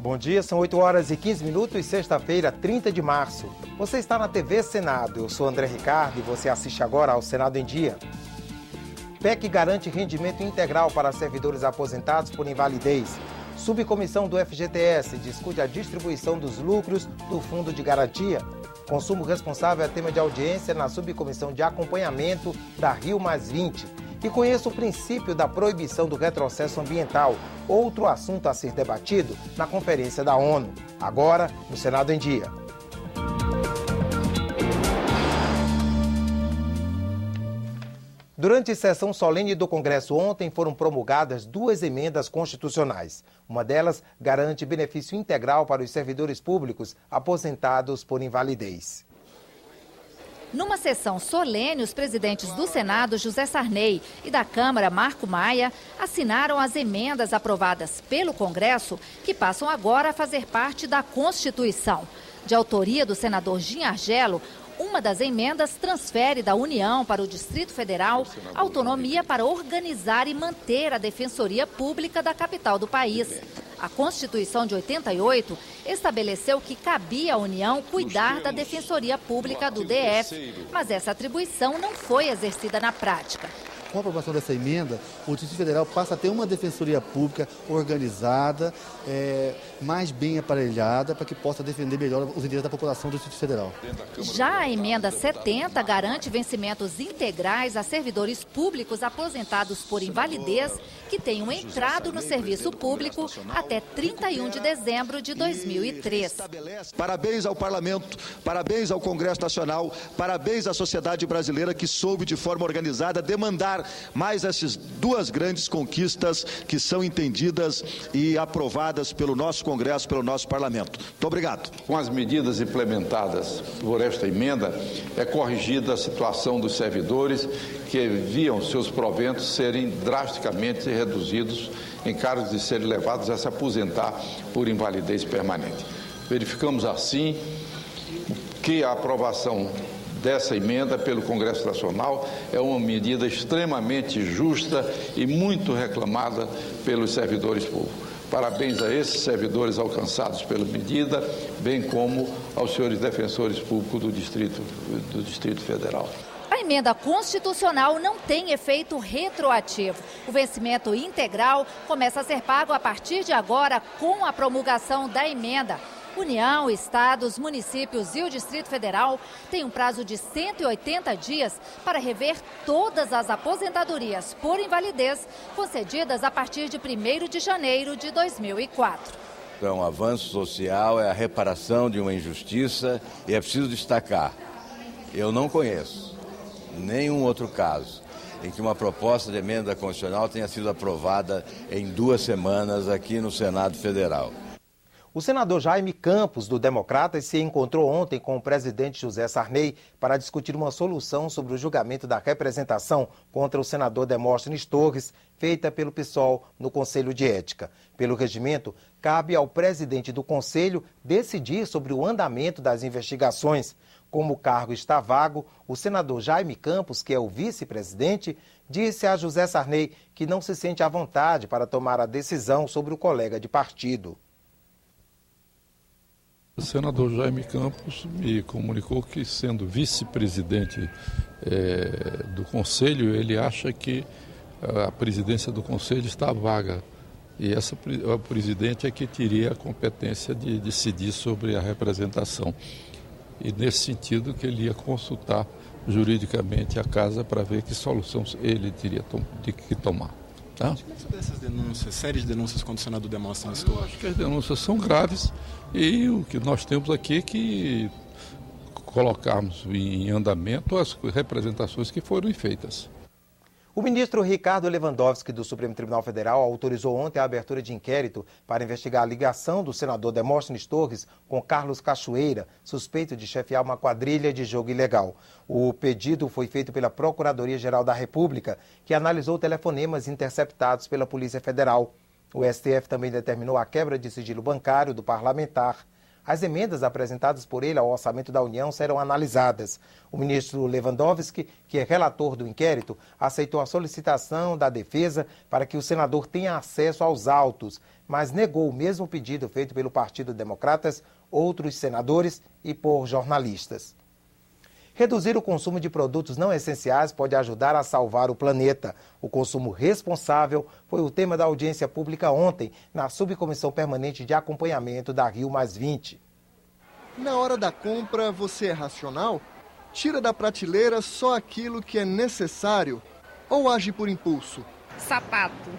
Bom dia, são 8 horas e 15 minutos e sexta-feira, 30 de março. Você está na TV Senado, eu sou André Ricardo e você assiste agora ao Senado em Dia. PEC garante rendimento integral para servidores aposentados por invalidez. Subcomissão do FGTS discute a distribuição dos lucros do Fundo de Garantia. Consumo responsável é tema de audiência na subcomissão de acompanhamento da Rio+20. E conheça o princípio da proibição do retrocesso ambiental, outro assunto a ser debatido na Conferência da ONU. Agora, no Senado em Dia. Durante a sessão solene do Congresso ontem, foram promulgadas 2 emendas constitucionais. Uma delas garante benefício integral para os servidores públicos aposentados por invalidez. Numa sessão solene, os presidentes do Senado, José Sarney, e da Câmara, Marco Maia, assinaram as emendas aprovadas pelo Congresso, que passam agora a fazer parte da Constituição. De autoria do senador Gin Argello, uma das emendas transfere da União para o Distrito Federal autonomia para organizar e manter a Defensoria Pública da capital do país. A Constituição de 88 estabeleceu que cabia à União cuidar da Defensoria Pública do DF, mas essa atribuição não foi exercida na prática. Com a aprovação dessa emenda, o Distrito Federal passa a ter uma defensoria pública organizada, mais bem aparelhada, para que possa defender melhor os interesses da população do Distrito Federal. Já a emenda 70 garante vencimentos integrais a servidores públicos aposentados por invalidez que tenham entrado no serviço público até 31 de dezembro de 2003. Parabéns ao Parlamento, parabéns ao Congresso Nacional, parabéns à sociedade brasileira que soube de forma organizada demandar mais essas 2 grandes conquistas que são entendidas e aprovadas pelo nosso Congresso, pelo nosso Parlamento. Muito obrigado. Com as medidas implementadas por esta emenda, é corrigida a situação dos servidores que viam seus proventos serem drasticamente reduzidos em casos de serem levados a se aposentar por invalidez permanente. Verificamos assim que a aprovação dessa emenda pelo Congresso Nacional é uma medida extremamente justa e muito reclamada pelos servidores públicos. Parabéns a esses servidores alcançados pela medida, bem como aos senhores defensores públicos do Distrito Federal. A emenda constitucional não tem efeito retroativo. O vencimento integral começa a ser pago a partir de agora com a promulgação da emenda. União, estados, municípios e o Distrito Federal têm um prazo de 180 dias para rever todas as aposentadorias por invalidez concedidas a partir de 1º de janeiro de 2004. É um avanço social, é a reparação de uma injustiça e é preciso destacar, eu não conheço nenhum outro caso em que uma proposta de emenda constitucional tenha sido aprovada em 2 semanas aqui no Senado Federal. O senador Jaime Campos, do Democratas, se encontrou ontem com o presidente José Sarney para discutir uma solução sobre o julgamento da representação contra o senador Demóstenes Torres, feita pelo PSOL no Conselho de Ética. Pelo regimento, cabe ao presidente do Conselho decidir sobre o andamento das investigações. Como o cargo está vago, o senador Jaime Campos, que é o vice-presidente, disse a José Sarney que não se sente à vontade para tomar a decisão sobre o colega de partido. O senador Jaime Campos me comunicou que, sendo vice-presidente do Conselho, ele acha que a presidência do Conselho está vaga. E a presidente é que teria a competência de decidir sobre a representação. E nesse sentido que ele ia consultar juridicamente a casa para ver que solução ele teria que tomar. Tá? Dessas denúncias, séries de denúncias contra o senador Demóstenes Torres? Eu acho que as denúncias são graves e o que nós temos aqui é que colocarmos em andamento as representações que foram feitas. O ministro Ricardo Lewandowski, do Supremo Tribunal Federal, autorizou ontem a abertura de inquérito para investigar a ligação do senador Demóstenes Torres com Carlos Cachoeira, suspeito de chefiar uma quadrilha de jogo ilegal. O pedido foi feito pela Procuradoria-Geral da República, que analisou telefonemas interceptados pela Polícia Federal. O STF também determinou a quebra de sigilo bancário do parlamentar. as emendas apresentadas por ele ao orçamento da União serão analisadas. O ministro Lewandowski, que é relator do inquérito, aceitou a solicitação da defesa para que o senador tenha acesso aos autos, mas negou o mesmo pedido feito pelo Partido Democratas, outros senadores e por jornalistas. Reduzir o consumo de produtos não essenciais pode ajudar a salvar o planeta. O consumo responsável foi o tema da audiência pública ontem, na Subcomissão Permanente de Acompanhamento da Rio+20. Na hora da compra, você é racional? Tira da prateleira só aquilo que é necessário ou age por impulso? Sapato.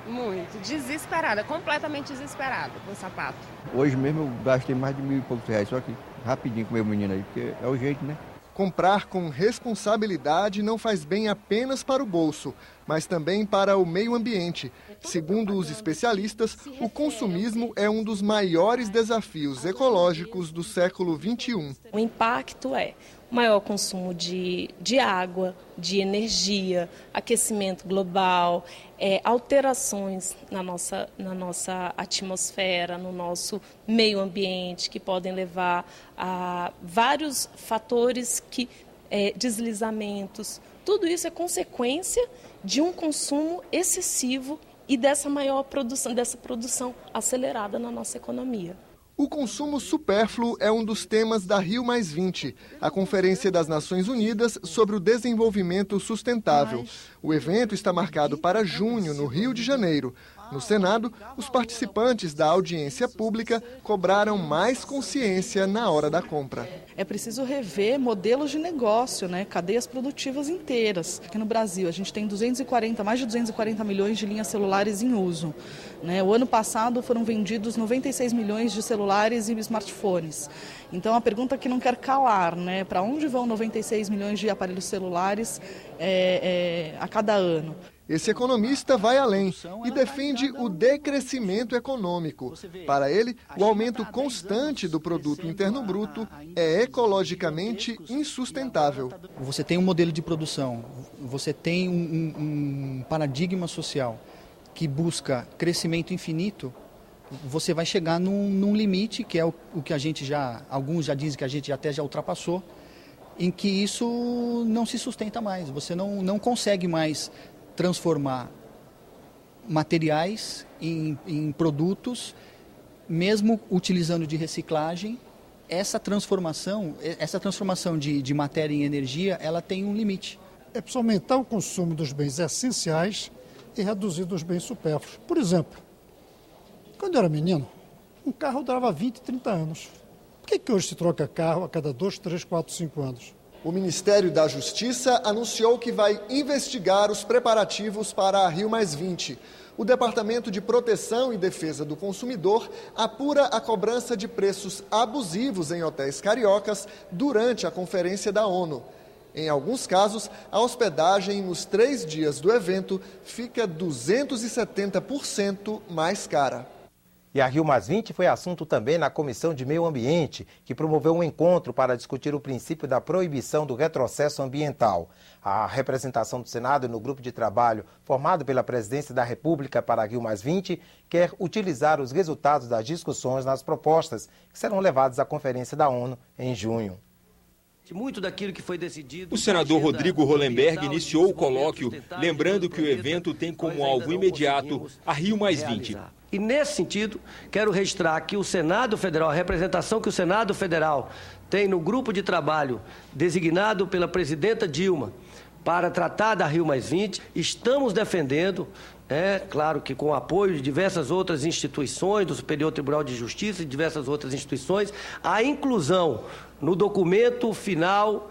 Muito. Desesperada, completamente desesperada com o sapato. Hoje mesmo eu gastei mais de R$1.000 e poucos, só que rapidinho com o meu menino aí, porque é o jeito, né? Comprar com responsabilidade não faz bem apenas para o bolso, mas também para o meio ambiente. Segundo os especialistas, o consumismo é um dos maiores desafios ecológicos do século XXI. O impacto é maior consumo de água, de energia, aquecimento global, alterações na nossa atmosfera, no nosso meio ambiente, que podem levar a vários fatores, deslizamentos. Tudo isso é consequência de um consumo excessivo e dessa maior produção, dessa produção acelerada na nossa economia. O consumo supérfluo é um dos temas da Rio+20, a Conferência das Nações Unidas sobre o Desenvolvimento Sustentável. O evento está marcado para junho, no Rio de Janeiro. No Senado, os participantes da audiência pública cobraram mais consciência na hora da compra. É preciso rever modelos de negócio, cadeias produtivas inteiras. Aqui no Brasil, a gente tem mais de 240 milhões de linhas celulares em uso. O ano passado foram vendidos 96 milhões de celulares e smartphones. Então, a pergunta que não quer calar, para onde vão 96 milhões de aparelhos celulares a cada ano? Esse economista vai além e defende o decrescimento econômico. Para ele, o aumento constante do produto interno bruto é ecologicamente insustentável. Você tem um modelo de produção, você tem um paradigma social que busca crescimento infinito, você vai chegar num limite, que é o que alguns já dizem que a gente até já ultrapassou, em que isso não se sustenta mais. Você não consegue mais transformar materiais em produtos, mesmo utilizando de reciclagem. Essa transformação de matéria em energia, ela tem um limite. É preciso aumentar o consumo dos bens essenciais e reduzir dos bens supérfluos. Por exemplo, quando eu era menino, um carro durava 20, 30 anos. Por que hoje se troca carro a cada 2, 3, 4, 5 anos? O Ministério da Justiça anunciou que vai investigar os preparativos para a Rio+20. O Departamento de Proteção e Defesa do Consumidor apura a cobrança de preços abusivos em hotéis cariocas durante a conferência da ONU. Em alguns casos, a hospedagem nos 3 dias do evento fica 270% mais cara. E a Rio+20 foi assunto também na Comissão de Meio Ambiente, que promoveu um encontro para discutir o princípio da proibição do retrocesso ambiental. A representação do Senado no grupo de trabalho formado pela Presidência da República para a Rio+20 quer utilizar os resultados das discussões nas propostas que serão levadas à Conferência da ONU em junho. Muito daquilo que foi decidido. O senador Rodrigo Hollenberg iniciou o colóquio, lembrando que o evento tem como alvo imediato a Rio+20. E nesse sentido, quero registrar que o Senado Federal, a representação que o Senado Federal tem no grupo de trabalho designado pela presidenta Dilma para tratar da Rio+20, estamos defendendo, claro que com o apoio de diversas outras instituições, do Superior Tribunal de Justiça e diversas outras instituições, a inclusão no documento final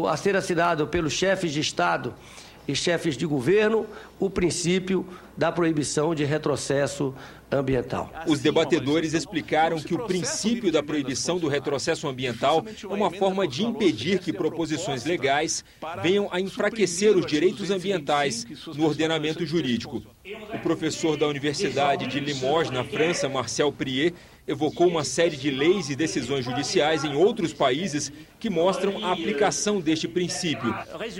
a ser assinado pelos chefes de Estado e chefes de governo, o princípio da proibição de retrocesso ambiental. Os debatedores explicaram que o princípio da proibição do retrocesso ambiental é uma forma de impedir que proposições legais venham a enfraquecer os direitos ambientais no ordenamento jurídico. O professor da Universidade de Limoges, na França, Marcel Priet, evocou uma série de leis e decisões judiciais em outros países que mostram a aplicação deste princípio.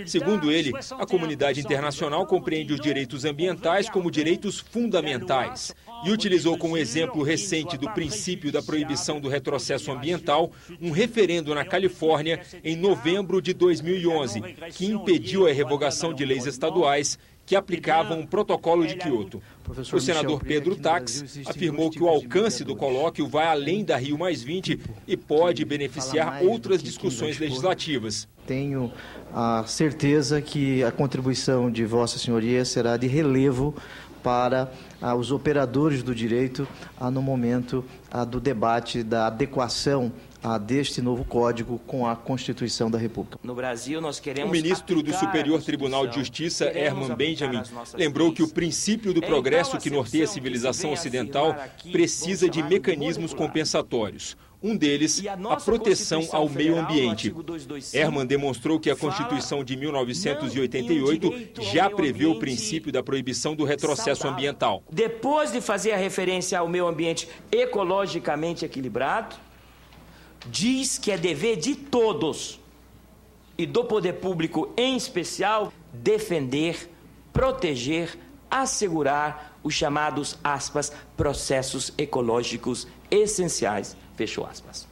Segundo ele, a comunidade internacional compreende os direitos ambientais como direitos fundamentais e utilizou como exemplo recente do princípio da proibição do retrocesso ambiental um referendo na Califórnia em novembro de 2011, que impediu a revogação de leis estaduais que aplicavam o Protocolo de Quioto. O senador Pedro Tax afirmou que o alcance do colóquio vai além da Rio+20 e pode beneficiar outras discussões legislativas. Tenho a certeza que a contribuição de Vossa Senhoria será de relevo para os operadores do direito no momento do debate da adequação deste novo código com a Constituição da República. No Brasil, nós queremos... O ministro do Superior Tribunal de Justiça, Herman Benjamin, lembrou que o princípio do progresso que norteia a civilização ocidental precisa de mecanismos compensatórios. Um deles, a proteção ao meio ambiente. Herman demonstrou que a Constituição de 1988 já prevê o princípio da proibição do retrocesso ambiental. Depois de fazer a referência ao meio ambiente ecologicamente equilibrado, diz que é dever de todos, e do poder público em especial, defender, proteger, assegurar os chamados, aspas, processos ecológicos essenciais, fechou aspas.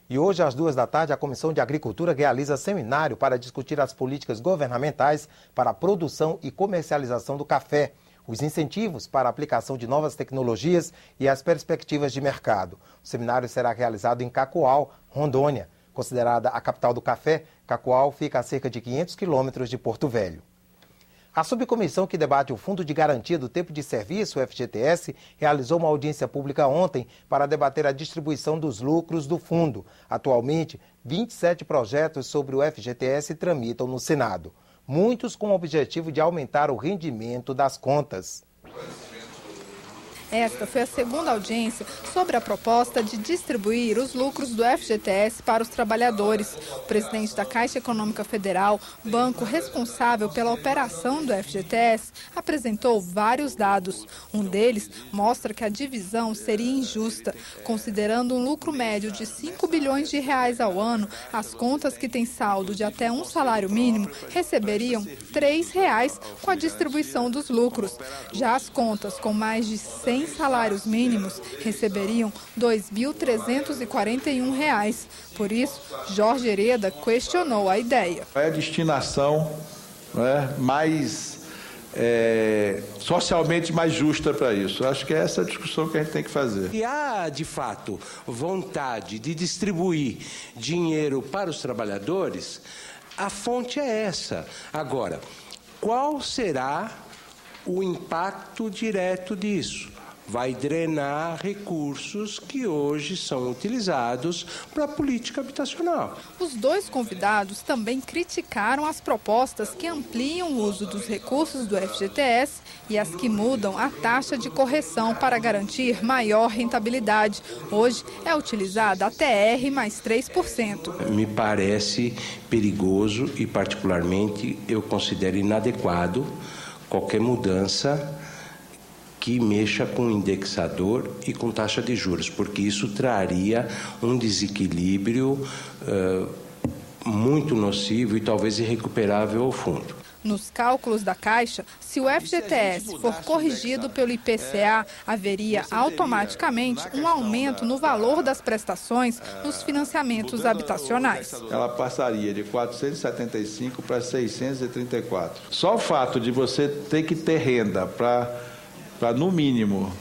E hoje, às 14h, a Comissão de Agricultura realiza seminário para discutir as políticas governamentais para a produção e comercialização do café, os incentivos para a aplicação de novas tecnologias e as perspectivas de mercado. O seminário será realizado em Cacoal, Rondônia. Considerada a capital do café, Cacoal fica a cerca de 500 quilômetros de Porto Velho. A subcomissão que debate o Fundo de Garantia do Tempo de Serviço, o FGTS, realizou uma audiência pública ontem para debater a distribuição dos lucros do fundo. Atualmente, 27 projetos sobre o FGTS tramitam no Senado, muitos com o objetivo de aumentar o rendimento das contas. Esta foi a segunda audiência sobre a proposta de distribuir os lucros do FGTS para os trabalhadores. O presidente da Caixa Econômica Federal, banco responsável pela operação do FGTS, apresentou vários dados. Um deles mostra que a divisão seria injusta. Considerando um lucro médio de 5 bilhões de reais ao ano, as contas que têm saldo de até um salário mínimo receberiam R$ 3 com a distribuição dos lucros. Já as contas com mais de 100 salários mínimos receberiam R$ 2.341. Por isso, Jorge Hereda questionou a ideia. É a destinação mais socialmente mais justa para isso. Acho que é essa a discussão que a gente tem que fazer. Se há, de fato, vontade de distribuir dinheiro para os trabalhadores, a fonte é essa. Agora, qual será o impacto direto disso? Vai drenar recursos que hoje são utilizados para a política habitacional. Os dois convidados também criticaram as propostas que ampliam o uso dos recursos do FGTS e as que mudam a taxa de correção para garantir maior rentabilidade. Hoje é utilizada a TR mais 3%. Me parece perigoso e, particularmente, eu considero inadequado qualquer mudança que mexa com indexador e com taxa de juros, porque isso traria um desequilíbrio muito nocivo e talvez irrecuperável ao fundo. Nos cálculos da Caixa, se o FGTS for corrigido pelo IPCA, haveria automaticamente um aumento no valor das prestações nos financiamentos habitacionais. Ela passaria de 475 para 634. Só o fato de você ter que ter renda para no mínimo,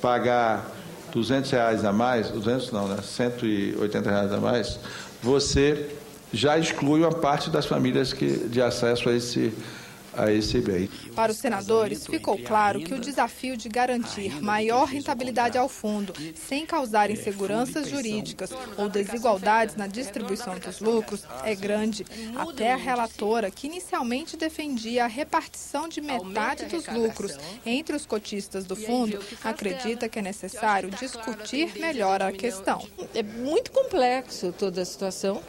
pagar R$200 a mais, 200 não, né? R$180 a mais, você já exclui uma parte das famílias de acesso a esse bem. Para os senadores, ficou claro que o desafio de garantir maior rentabilidade ao fundo, sem causar inseguranças jurídicas ou desigualdades na distribuição dos lucros, é grande. Até a relatora, que inicialmente defendia a repartição de metade dos lucros entre os cotistas do fundo, acredita que é necessário discutir melhor a questão. É muito complexo toda a situação.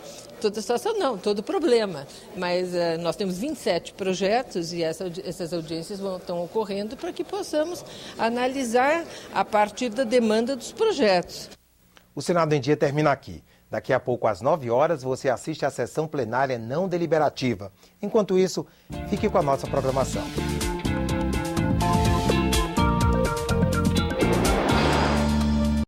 Todo problema. Mas nós temos 27 projetos e essas audiências estão ocorrendo para que possamos analisar a partir da demanda dos projetos. O Senado em Dia termina aqui. Daqui a pouco, às 9 horas, você assiste à sessão plenária não deliberativa. Enquanto isso, fique com a nossa programação.